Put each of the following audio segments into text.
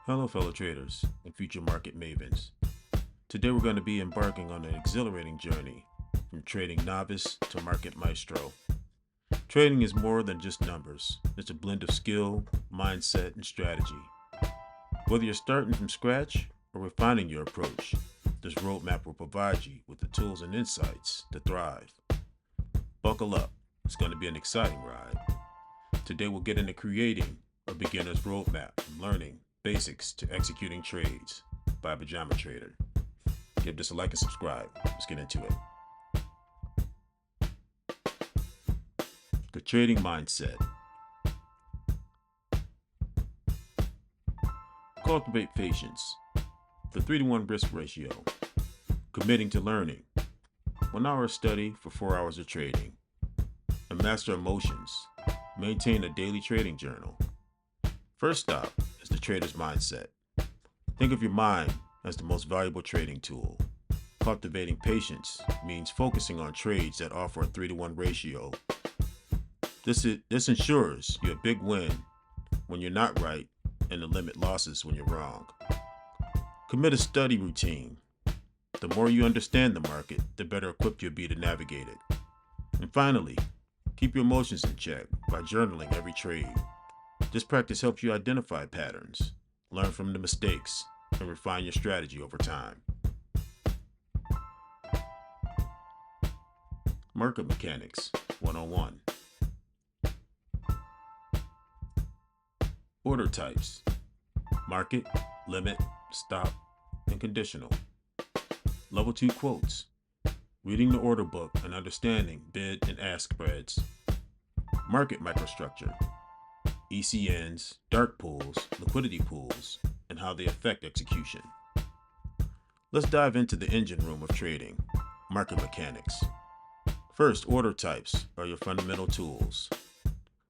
Hello fellow traders and future market mavens. Today we're going to be embarking on an exhilarating journey from trading novice to market maestro. Trading is more than just numbers. It's a blend of skill, mindset, and strategy. Whether you're starting from scratch or refining your approach, this roadmap will provide you with the tools and insights to thrive. Buckle up. It's going to be an exciting ride. Today we'll get into creating a beginner's roadmap from learning basics to executing trades by a pajama trader. Give this a like and subscribe. Let's get into it. The trading mindset. Cultivate patience. The 3-to-1 risk ratio. Committing to learning. 1 hour of study for 4 hours of trading. And master emotions. Maintain a daily trading journal. First stop is the trader's mindset. Think of your mind as the most valuable trading tool. Cultivating patience means focusing on trades that offer a 3-to-1 ratio. This ensures you a big win when you're not right and to limit losses when you're wrong. Commit a study routine. The more you understand the market, the better equipped you'll be to navigate it. And finally, keep your emotions in check by journaling every trade. This practice helps you identify patterns, learn from the mistakes, and refine your strategy over time. Market Mechanics 101. Order types: market, limit, stop, and conditional. Level 2 quotes: reading the order book and understanding bid and ask spreads. Market microstructure: ECNs, dark pools, liquidity pools, and how they affect execution. Let's dive into the engine room of trading, market mechanics. First, order types are your fundamental tools.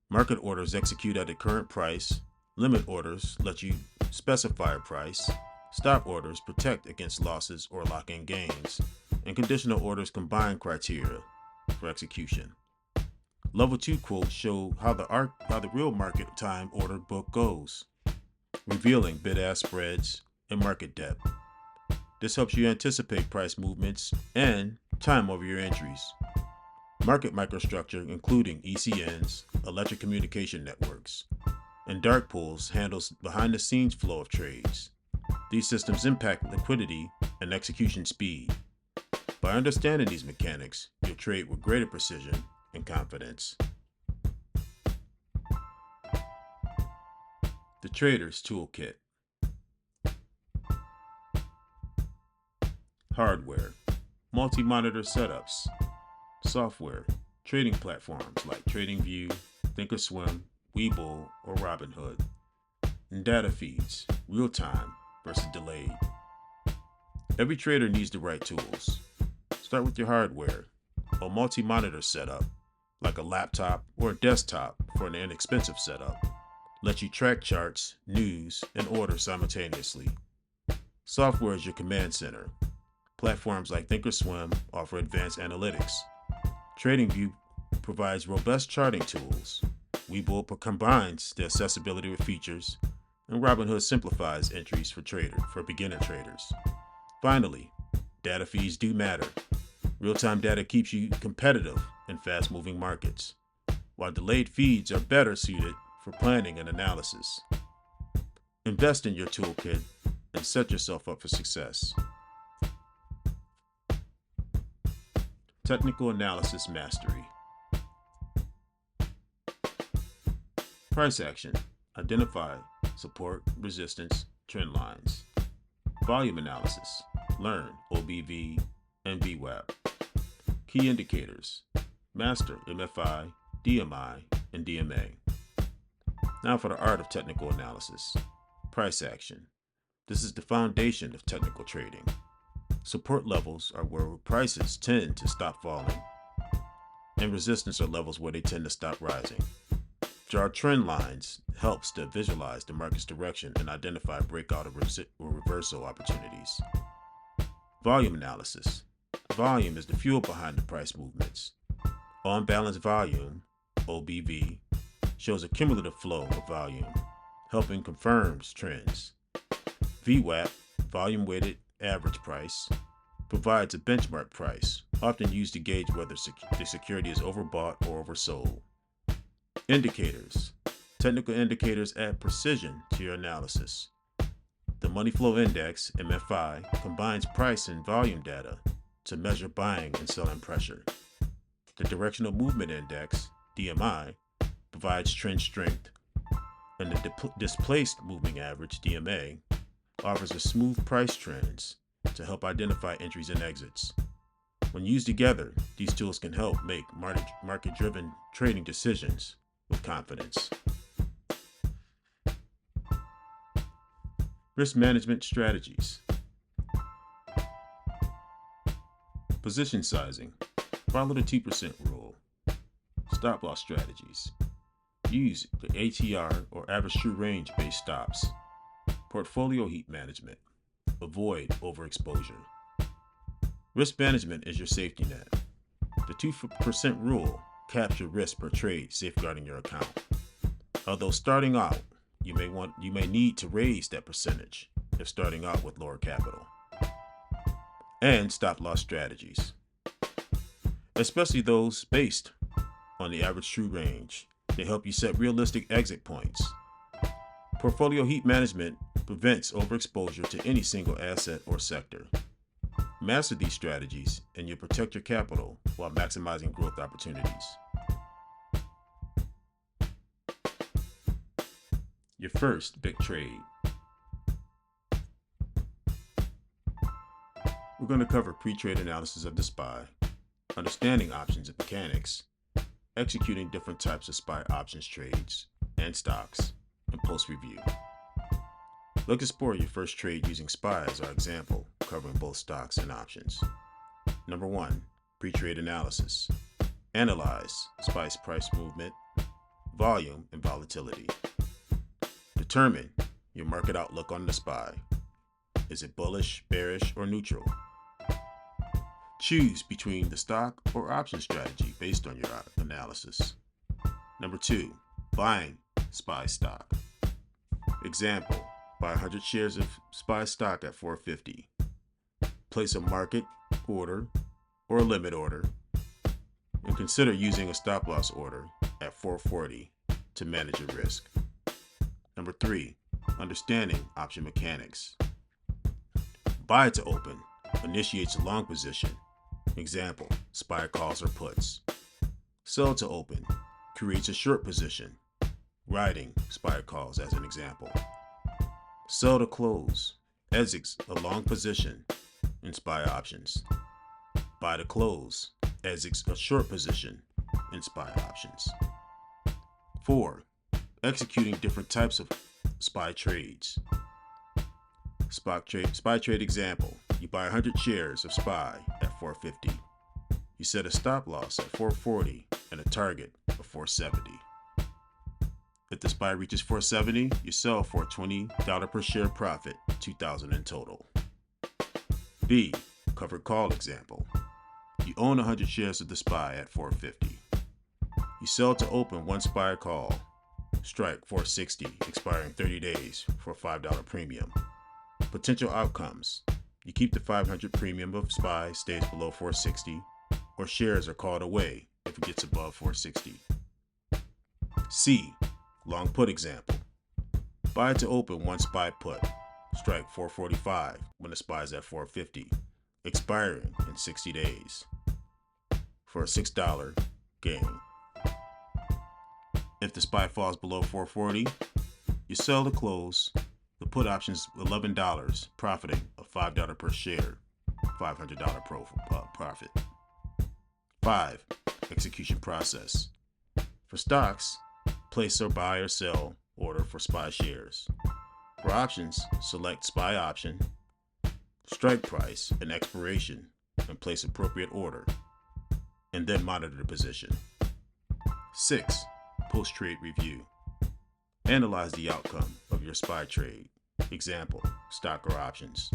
Market orders execute at the current price. Limit orders let you specify a price. Stop orders protect against losses or lock in gains. And conditional orders combine criteria for execution. Level 2 quotes show how the real market time order book goes, revealing bid-ask spreads and market depth. This helps you anticipate price movements and time over your entries. Market microstructure, including ECNs, electric communication networks, and dark pools, handles behind-the-scenes flow of trades. These systems impact liquidity and execution speed. By understanding these mechanics, you'll trade with greater precision and confidence. The Trader's Toolkit. Hardware: multi-monitor setups. Software: trading platforms like TradingView, thinkorswim, Webull, or Robinhood. And data feeds: real-time versus delayed. Every trader needs the right tools. Start with your hardware. A multi-monitor setup, like a laptop or a desktop for an inexpensive setup, lets you track charts, news, and orders simultaneously. Software is your command center. Platforms like thinkorswim offer advanced analytics. TradingView provides robust charting tools. Webull combines the accessibility with features, and Robinhood simplifies entries for beginner traders. Finally, data feeds do matter. Real-time data keeps you competitive in fast-moving markets, while delayed feeds are better suited for planning and analysis. Invest in your toolkit and set yourself up for success. Technical Analysis Mastery. Price action: identify support, resistance, trend lines. Volume analysis: learn OBV and VWAP. Key indicators: master MFI, DMI, and DMA. Now for the art of technical analysis. Price action: this is the foundation of technical trading. Support levels are where prices tend to stop falling, and resistance are levels where they tend to stop rising. Draw trend lines helps to visualize the market's direction and identify breakout or reversal opportunities. Volume analysis: volume is the fuel behind the price movements. On-balance volume, OBV, shows a cumulative flow of volume, helping confirms trends. VWAP, volume weighted average price, provides a benchmark price, often used to gauge whether the security is overbought or oversold. Indicators. Technical indicators add precision to your analysis. The Money Flow Index, MFI, combines price and volume data to measure buying and selling pressure. The Directional Movement Index, DMI, provides trend strength. And the Displaced Moving Average, DMA, offers a smooth price trends to help identify entries and exits. When used together, these tools can help make market-driven trading decisions with confidence. Risk management strategies. Position sizing. Follow the 2% rule. Stop loss strategies. Use the ATR or average true range based stops. Portfolio heat management. Avoid overexposure. Risk management is your safety net. The 2% rule caps your risk per trade, safeguarding your account. Although starting out, you may need to raise that percentage if starting out with lower capital. And stop loss strategies, especially those based on the average true range. They help you set realistic exit points. Portfolio heat management prevents overexposure to any single asset or sector. Master these strategies and you'll protect your capital while maximizing growth opportunities. Your first big trade. We're going to cover pre-trade analysis of the SPY, understanding options and mechanics, executing different types of SPY options trades and stocks, and post-review. Let's explore your first trade using SPY as our example, covering both stocks and options. Number 1, pre-trade analysis. Analyze SPY's price movement, volume, and volatility. Determine your market outlook on the SPY. Is it bullish, bearish, or neutral? Choose between the stock or option strategy based on your analysis. Number 2, buying SPY stock. Example, buy 100 shares of SPY stock at $4.50. Place a market order or a limit order, and consider using a stop loss order at $4.40 to manage your risk. Number 3, understanding option mechanics. Buy to open initiates a long position. Example, SPY calls or puts. Sell to open creates a short position. Riding SPY calls as an example. Sell to close exits a long position in SPY options. Buy to close exits a short position in SPY options. 4, executing different types of SPY trades. SPY trade example, you buy 100 shares of SPY at $4.50. You set a stop loss at $4.40 and a target of $4.70. If the SPY reaches $4.70, you sell for a $20 per share profit, $2,000 in total. B, covered call example. You own 100 shares of the SPY at $4.50. You sell to open one SPY call, strike $4.60, expiring 30 days for a $5 premium. Potential outcomes. You keep the 500 premium of SPY stays below $4.60, or shares are called away if it gets above $4.60. C, long put example. Buy to open one SPY put, strike $4.45 when the SPY is at $4.50, expiring in 60 days for a $6 gain. If the SPY falls below $4.40, you sell to close. The put option is $11, profiting a $5 per share, $500 profit. 5, execution process. For stocks, place or buy or sell order for SPY shares. For options, select SPY option, strike price and expiration, and place appropriate order, and then monitor the position. 6, post-trade review. Analyze the outcome of your SPY trade. Example, stock or options.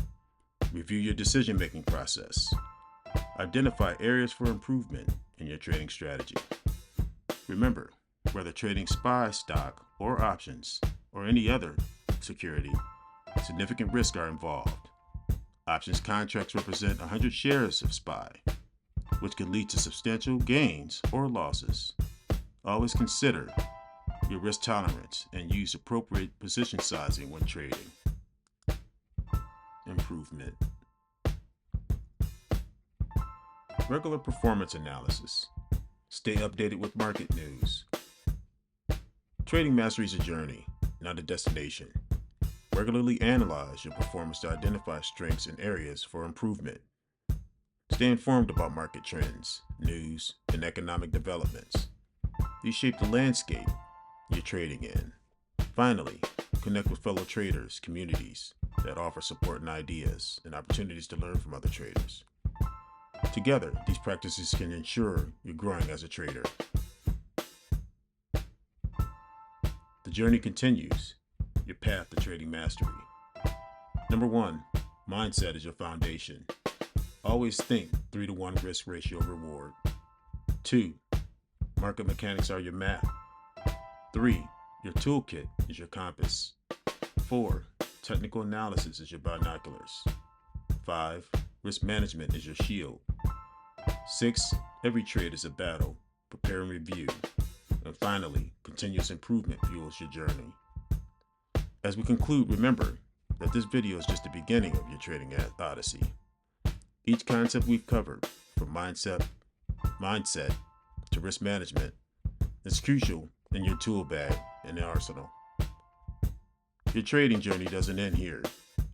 Review your decision-making process. Identify areas for improvement in your trading strategy. Remember, whether trading SPY stock or options or any other security, Significant risks are involved. Options contracts represent 100 shares of SPY, which can lead to substantial gains or losses. Always consider your risk tolerance and use appropriate position sizing when trading. Improvement. Regular performance analysis. Stay updated with market news. Trading mastery is a journey, not a destination. Regularly analyze your performance to identify strengths and areas for improvement. Stay informed about market trends, news, and economic developments. These shape the landscape you're trading in. Finally, connect with fellow traders, communities that offer support and ideas and opportunities to learn from other traders. Together, these practices can ensure you're growing as a trader. The journey continues, your path to trading mastery. Number 1, mindset is your foundation. Always think 3-to-1 risk ratio reward. 2, market mechanics are your map. 3, your toolkit is your compass. 4, technical analysis is your binoculars. 5, risk management is your shield. 6, every trade is a battle. Prepare and review. And finally, continuous improvement fuels your journey. As we conclude, remember that this video is just the beginning of your trading odyssey. Each concept we've covered, from mindset to risk management, is crucial in your tool bag and arsenal. Your trading journey doesn't end here.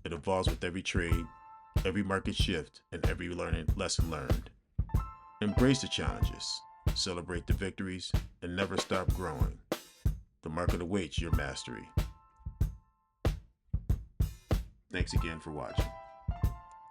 It evolves with every trade, every market shift, and every lesson learned. Embrace the challenges, celebrate the victories, and never stop growing. The market awaits your mastery. Thanks again for watching.